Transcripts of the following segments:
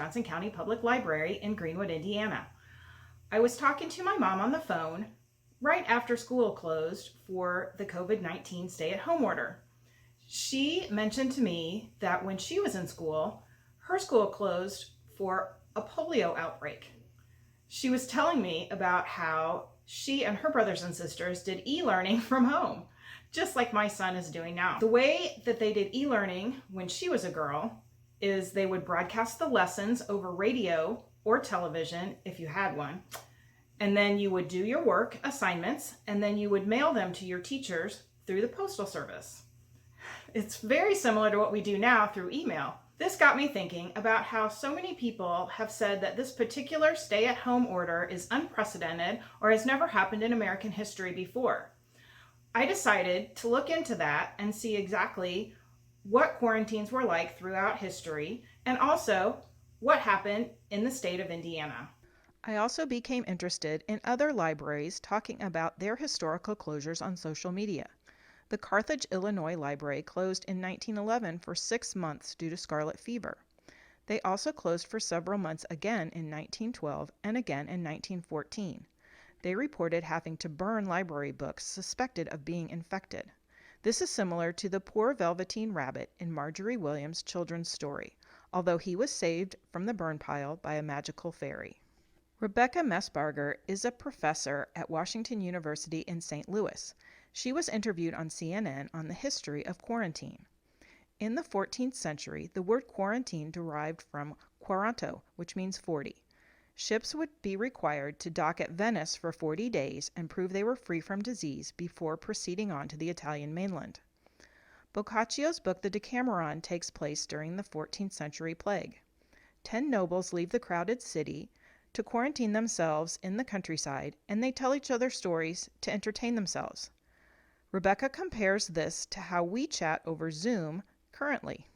Johnson County Public Library in Greenwood, Indiana. I was talking to my mom on the phone right after school closed for the COVID-19 stay-at-home order. She mentioned to me that when she was in school, her school closed for a polio outbreak. She was telling me about how she and her brothers and sisters did e-learning from home, just like my son is doing now. The way that they did e-learning when she was a girl is they would broadcast the lessons over radio or television if you had one, and then you would do your work assignments, and then you would mail them to your teachers through the postal service. It's very similar to what we do now through email. This got me thinking about how so many people have said that this particular stay-at-home order is unprecedented or has never happened in American history before. I decided to look into that and see exactly what quarantines were like throughout history and also what happened in the state of Indiana. I also became interested in other libraries talking about their historical closures on social media. The Carthage, Illinois library closed in 1911 for 6 months due to scarlet fever. They also closed for several months again in 1912 and again in 1914. They reported having to burn library books suspected of being infected. This is similar to the poor Velveteen Rabbit in Marjorie Williams' children's story, although he was saved from the burn pile by a magical fairy. Rebecca Messbarger is a professor at Washington University in St. Louis. She was interviewed on CNN on the history of quarantine. In the 14th century, the word quarantine derived from quaranto, which means 40. Ships would be required to dock at Venice for 40 days and prove they were free from disease before proceeding on to the Italian mainland. Boccaccio's book The Decameron takes place during the 14th century plague. 10 nobles leave the crowded city to quarantine themselves in the countryside, and they tell each other stories to entertain themselves. Rebecca compares this to how we chat over Zoom currently.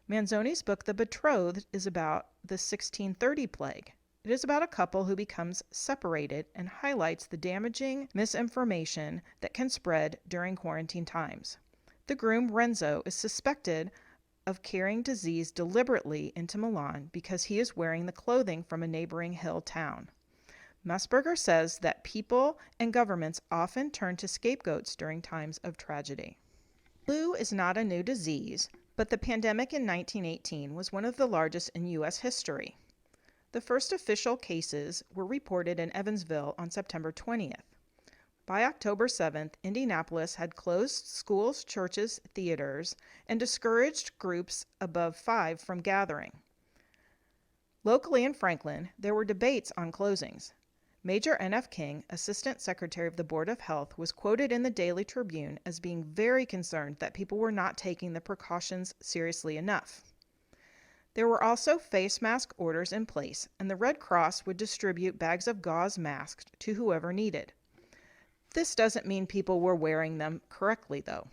Manzoni's book The Betrothed is about the 1630 plague. It is about a couple who becomes separated and highlights the damaging misinformation that can spread during quarantine times. The groom, Renzo, is suspected of carrying disease deliberately into Milan because he is wearing the clothing from a neighboring hill town. Messbarger says that people and governments often turn to scapegoats during times of tragedy. Flu is not a new disease, but the pandemic in 1918 was one of the largest in U.S. history. The first official cases were reported in Evansville on September 20th. By October 7th, Indianapolis had closed schools, churches, theaters, and discouraged groups above 5 from gathering. Locally in Franklin, there were debates on closings. Major N.F. King, Assistant Secretary of the Board of Health, was quoted in the Daily Tribune as being very concerned that people were not taking the precautions seriously enough. There were also face mask orders in place, and the Red Cross would distribute bags of gauze masks to whoever needed. This doesn't mean people were wearing them correctly, though.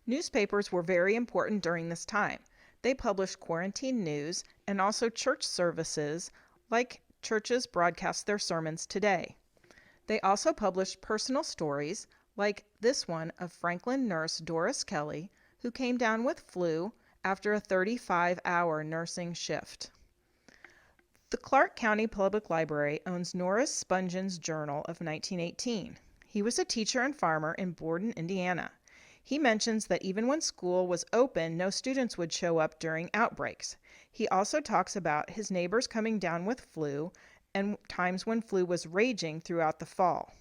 Newspapers were very important during this time. They published quarantine news and also church services, like churches broadcast their sermons today. They also published personal stories, like this one of Franklin nurse Doris Kelly, who came down with flu after a 35-hour nursing shift. The Clark County Public Library owns Norris Spungen Journal of 1918. He was a teacher and farmer in Borden, Indiana. He mentions that even when school was open, no students would show up during outbreaks. He also talks about his neighbors coming down with flu and times when flu was raging throughout the fall.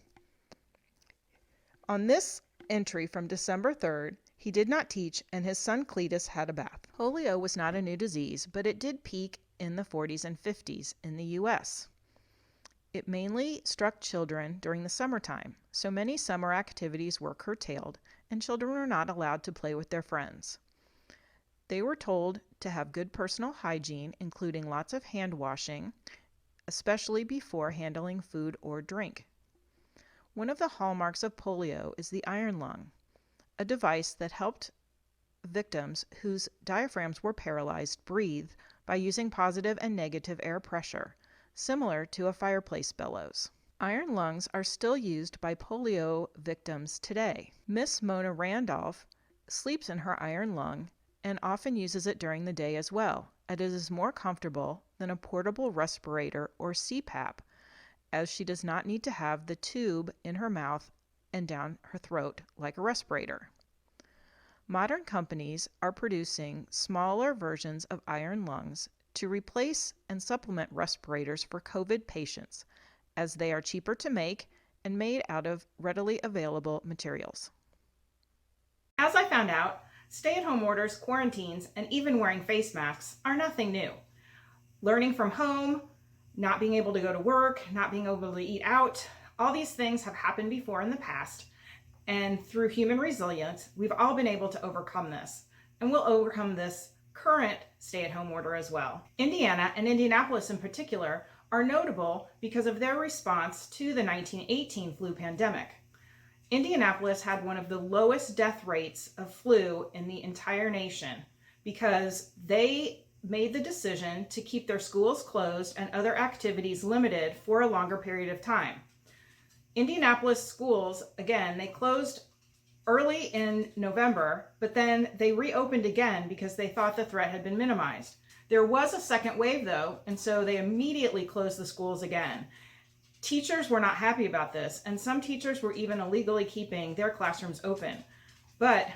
On this entry from December 3rd, he did not teach and his son Cletus had a bath. Polio was not a new disease, but it did peak in the 40s and 50s in the U.S. It mainly struck children during the summertime, so many summer activities were curtailed and children were not allowed to play with their friends. They were told to have good personal hygiene, including lots of hand washing, especially before handling food or drink. One of the hallmarks of polio is the iron lung, a device that helped victims whose diaphragms were paralyzed breathe by using positive and negative air pressure, similar to a fireplace bellows. Iron lungs are still used by polio victims today. Miss Mona Randolph sleeps in her iron lung and often uses it during the day as well, as it is more comfortable than a portable respirator or CPAP, as she does not need to have the tube in her mouth and down her throat like a respirator. Modern companies are producing smaller versions of iron lungs to replace and supplement respirators for COVID patients, as they are cheaper to make and made out of readily available materials. As I found out, stay-at-home orders, quarantines, and even wearing face masks are nothing new. Learning from home, not being able to go to work, not being able to eat out, all these things have happened before in the past, and through human resilience, we've all been able to overcome this, and we'll overcome this current stay-at-home order as well. Indiana, and Indianapolis in particular, are notable because of their response to the 1918 flu pandemic. Indianapolis had one of the lowest death rates of flu in the entire nation because they made the decision to keep their schools closed and other activities limited for a longer period of time. Indianapolis schools, again, they closed early in November, but then they reopened again because they thought the threat had been minimized. There was a second wave though, and so they immediately closed the schools again. Teachers were not happy about this, and some teachers were even illegally keeping their classrooms open. But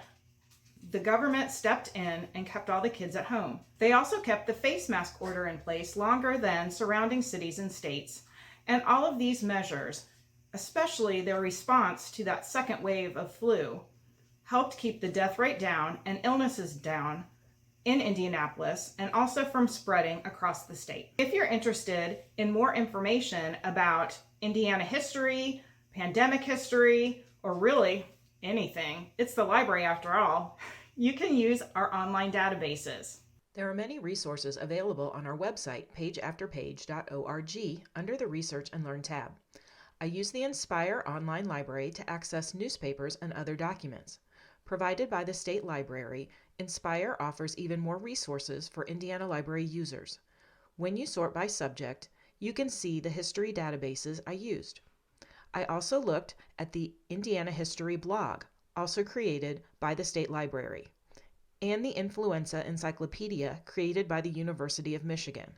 the government stepped in and kept all the kids at home. They also kept the face mask order in place longer than surrounding cities and states. And all of these measures, especially their response to that second wave of flu, helped keep the death rate down and illnesses down in Indianapolis, and also from spreading across the state. If you're interested in more information about Indiana history, pandemic history, or really anything, it's the library after all, you can use our online databases. There are many resources available on our website, pageafterpage.org, under the Research and Learn tab. I use the Inspire online library to access newspapers and other documents. Provided by the State Library, Inspire offers even more resources for Indiana Library users. When you sort by subject, you can see the history databases I used. I also looked at the Indiana History blog, also created by the State Library, and the Influenza Encyclopedia created by the University of Michigan.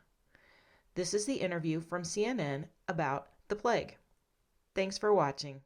This is the interview from CNN about the plague. Thanks for watching.